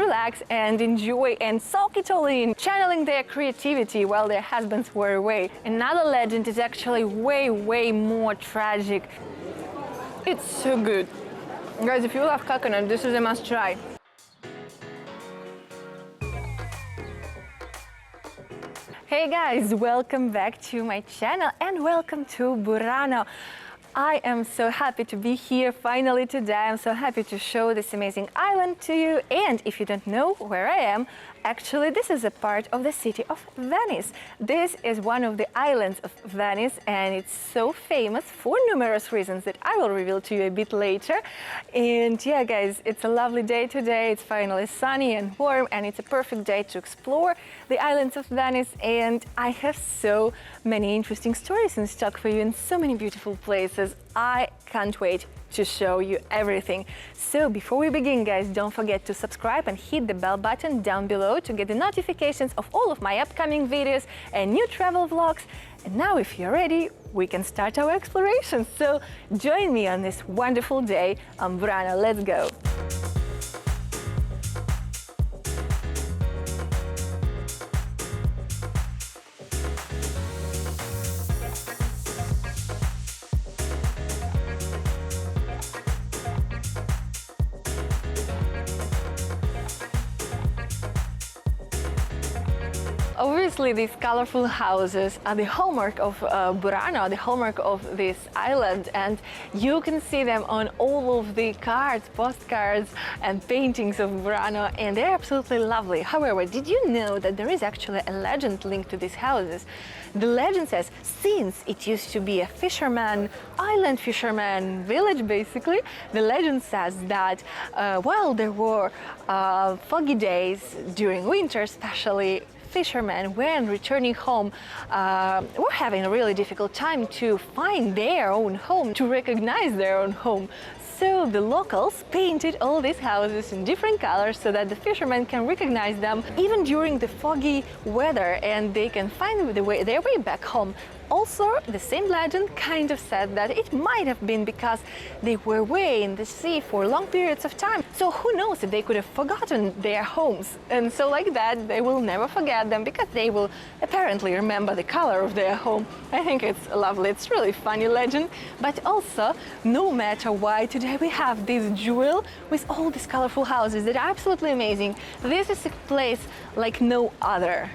relax and enjoy and soak it all in, channeling their creativity while their husbands were away. Another legend is actually way more tragic. It's so good. Guys, if you love coconut, this is a must try. Hey guys, welcome back to my channel and welcome to Burano. I am so happy to be here finally today. I'm so happy to show this amazing island to you. And if you don't know where I am, actually this is a part of the city of Venice. This is one of the islands of Venice and it's so famous for numerous reasons that I will reveal to you a bit later. And yeah guys, it's a lovely day today. It's finally sunny and warm and it's a perfect day to explore the islands of Venice. And I have so many interesting stories in stock for you and so many beautiful places. I can't wait to show you everything. So before we begin guys, don't forget to subscribe and hit the bell button down below to get the notifications of all of my upcoming videos and new travel vlogs. And now if you're ready, we can start our exploration. So join me on this wonderful day on Burano. Let's go! Obviously, these colorful houses are the hallmark of Burano, the hallmark of this island, and you can see them on all of the cards, postcards and paintings of Burano, and they're absolutely lovely. However, did you know that there is actually a legend linked to these houses? The legend says, since it used to be a island fisherman village basically, the legend says that while there were foggy days during winter especially, fishermen, when returning home, were having a really difficult time to find their own home, to recognize their own home. So the locals painted all these houses in different colors so that the fishermen can recognize them even during the foggy weather and they can find their way back home. Also, the same legend kind of said that it might have been because they were away in the sea for long periods of time. So who knows if they could have forgotten their homes. And so like that, they will never forget them because they will apparently remember the color of their home. I think it's lovely. It's really funny legend. But also, no matter why, today we have this jewel with all these colorful houses that are absolutely amazing. This is a place like no other.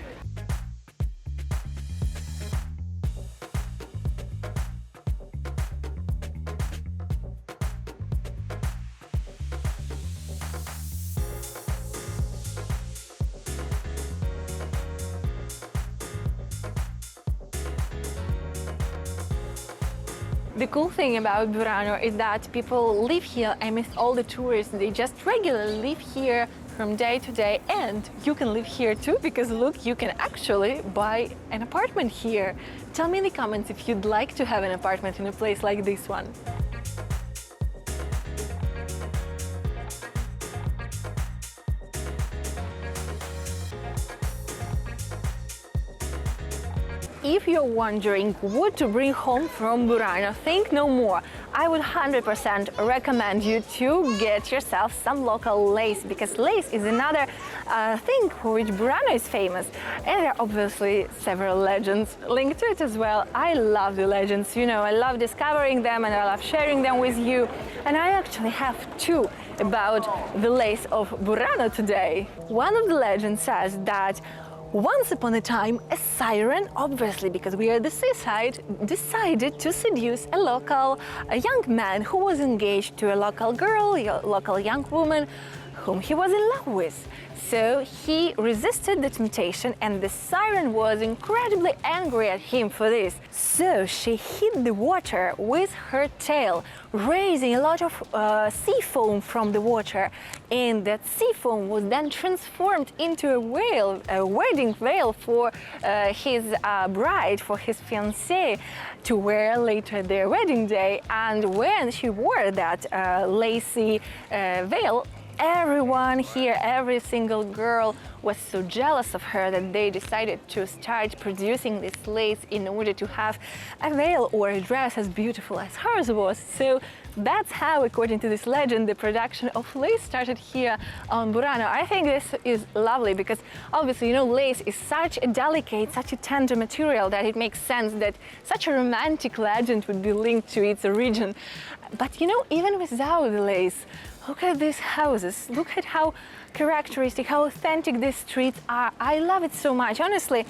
The cool thing about Burano is that people live here amidst all the tourists. They just regularly live here from day to day, and you can live here too because look, you can actually buy an apartment here. Tell me in the comments if you'd like to have an apartment in a place like this one. If you're wondering what to bring home from Burano, think no more. I would 100% recommend you to get yourself some local lace, because lace is another thing for which Burano is famous. And there are obviously several legends linked to it as well. I love the legends, you know, I love discovering them and I love sharing them with you. And I actually have two about the lace of Burano today. One of the legends says that once upon a time, a siren, obviously because we are at the seaside, decided to seduce a young man who was engaged to a local girl, a local young woman whom he was in love with. So he resisted the temptation and the siren was incredibly angry at him for this. So she hit the water with her tail, raising a lot of sea foam from the water. And that sea foam was then transformed into a veil, a wedding veil for his bride, for his fiancée, to wear later their wedding day. And when she wore that lacy veil, everyone here, every single girl was so jealous of her that they decided to start producing this lace in order to have a veil or a dress as beautiful as hers was. So That's how, according to this legend, the production of lace started here on Burano. I think this is lovely because obviously, you know, lace is such a delicate, such a tender material that it makes sense that such a romantic legend would be linked to its origin. But you know, even without the lace, look at these houses, look at how characteristic, how authentic these streets are. I love it so much, honestly.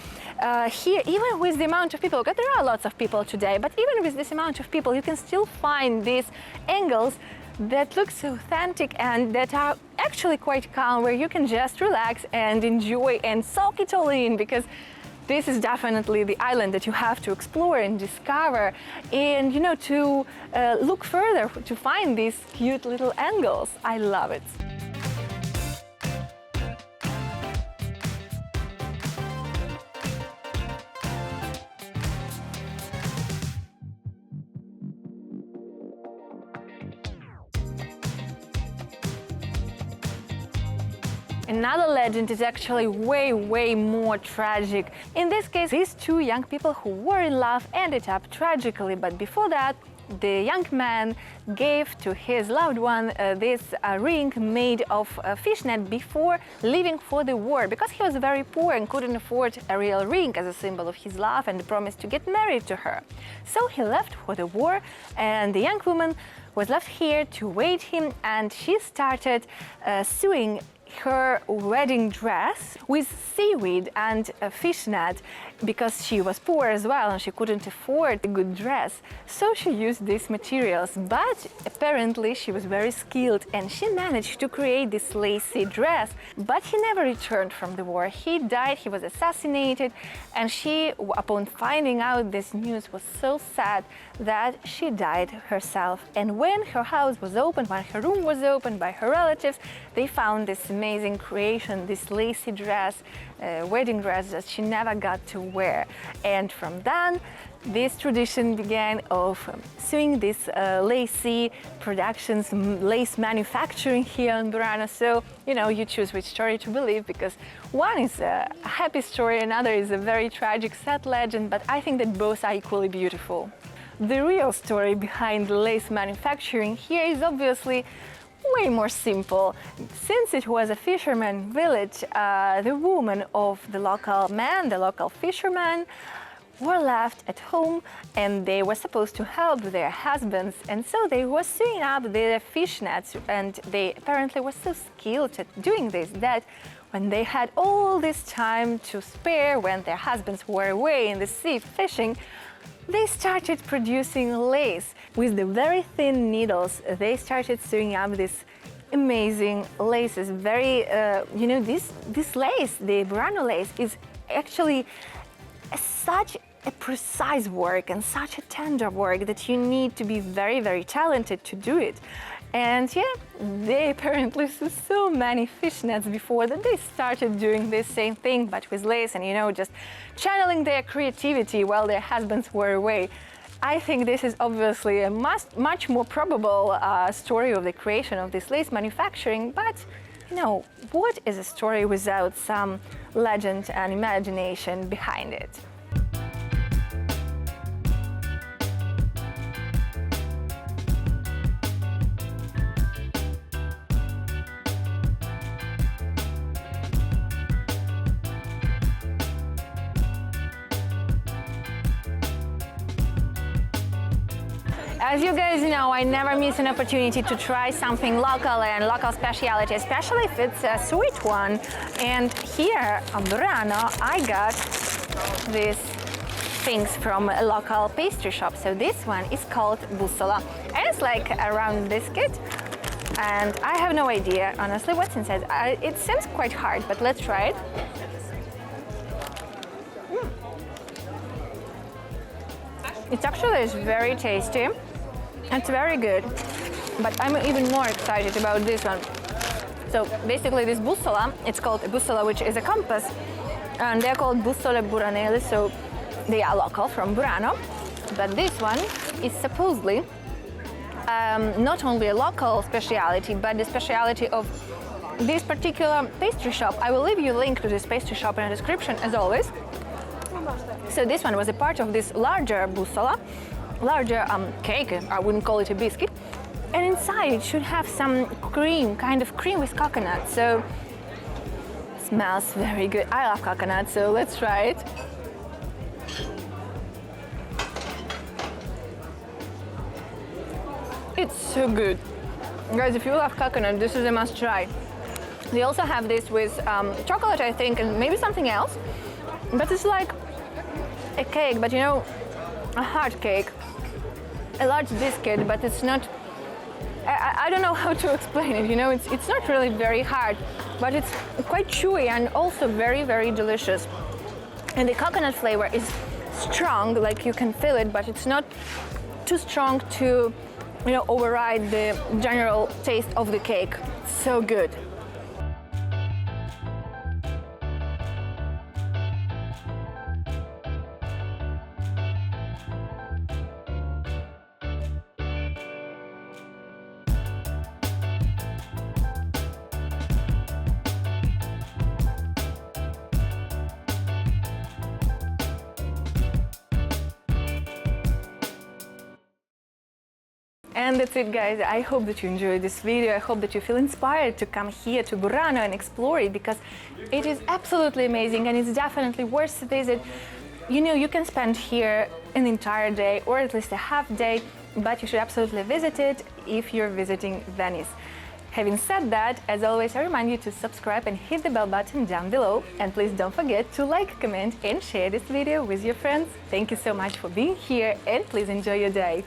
Here, even with the amount of people, because there are lots of people today, but even with this amount of people, you can still find these angles that look so authentic and that are actually quite calm, where you can just relax and enjoy and soak it all in, because this is definitely the island that you have to explore and discover, and you know, to look further to find these cute little angles. I love it. Another legend is actually way more tragic. In this case, these two young people who were in love ended up tragically, but before that, the young man gave to his loved one this ring made of fishnet before leaving for the war, because he was very poor and couldn't afford a real ring as a symbol of his love and promised to get married to her. So he left for the war, and the young woman was left here to wait him, and she started sewing her wedding dress with seaweed and a fishnet, because she was poor as well and she couldn't afford a good dress. So she used these materials, but apparently she was very skilled and she managed to create this lacy dress. But he never returned from the war. He died, he was assassinated, and she, upon finding out this news, was so sad that she died herself. And when her house was opened, when her room was opened by her relatives, they found this amazing creation, this lacy dress, wedding dress that she never got to wear. And from then, this tradition began of sewing these lacy productions, lace manufacturing here in Burano. So, you know, you choose which story to believe, because one is a happy story, another is a very tragic, sad legend, but I think that both are equally beautiful. The real story behind lace manufacturing here is obviously way more simple. Since it was a fisherman village, the women of the local men, the local fishermen, were left at home and they were supposed to help their husbands, and so they were sewing up their fish nets, and they apparently were so skilled at doing this that when they had all this time to spare, when their husbands were away in the sea fishing, they started producing lace. With the very thin needles, they started sewing up these amazing laces. Very, you know, this lace, the Burano lace, is actually such a precise work and such a tender work that you need to be very talented to do it. And yeah, they apparently saw so many fishnets before that they started doing this same thing, but with lace, and you know, just channeling their creativity while their husbands were away. I think this is obviously a much more probable story of the creation of this lace manufacturing, but you know, what is a story without some legend and imagination behind it? As you guys know, I never miss an opportunity to try something local and local specialty, especially if it's a sweet one. And here on Burano, I got these things from a local pastry shop. So this one is called Busola, and it's like a round biscuit. And I have no idea, honestly, what's inside. It seems quite hard, but let's try it. It actually is very tasty. It's very good, but I'm even more excited about this one. So basically this Busola, it's called a Busola, which is a compass, and they're called Busola Buranelli, so they are local from Burano. But this one is supposedly not only a local speciality, but the speciality of this particular pastry shop. I will leave you a link to this pastry shop in the description, as always. So this one was a part of this larger Busola, larger cake. I wouldn't call it a biscuit. And inside it should have some cream, kind of cream with coconut. So smells very good. I love coconut, so let's try it. It's so good. Guys, if you love coconut, this is a must try. They also have this with chocolate, I think, and maybe something else. But it's like a cake, but you know, a hard cake. A large biscuit, but it's not, I don't know how to explain it, you know, it's not really very hard, but it's quite chewy and also very, very delicious. And the coconut flavor is strong, like you can feel it, but it's not too strong to, you know, override the general taste of the cake. So good. And that's it, guys. I hope that you enjoyed this video. I hope that you feel inspired to come here to Burano and explore it, because it is absolutely amazing and it's definitely worth a visit. You know, you can spend here an entire day or at least a half day, but you should absolutely visit it if you're visiting Venice. Having said that, as always, I remind you to subscribe and hit the bell button down below. And please don't forget to like, comment and share this video with your friends. Thank you so much for being here and please enjoy your day.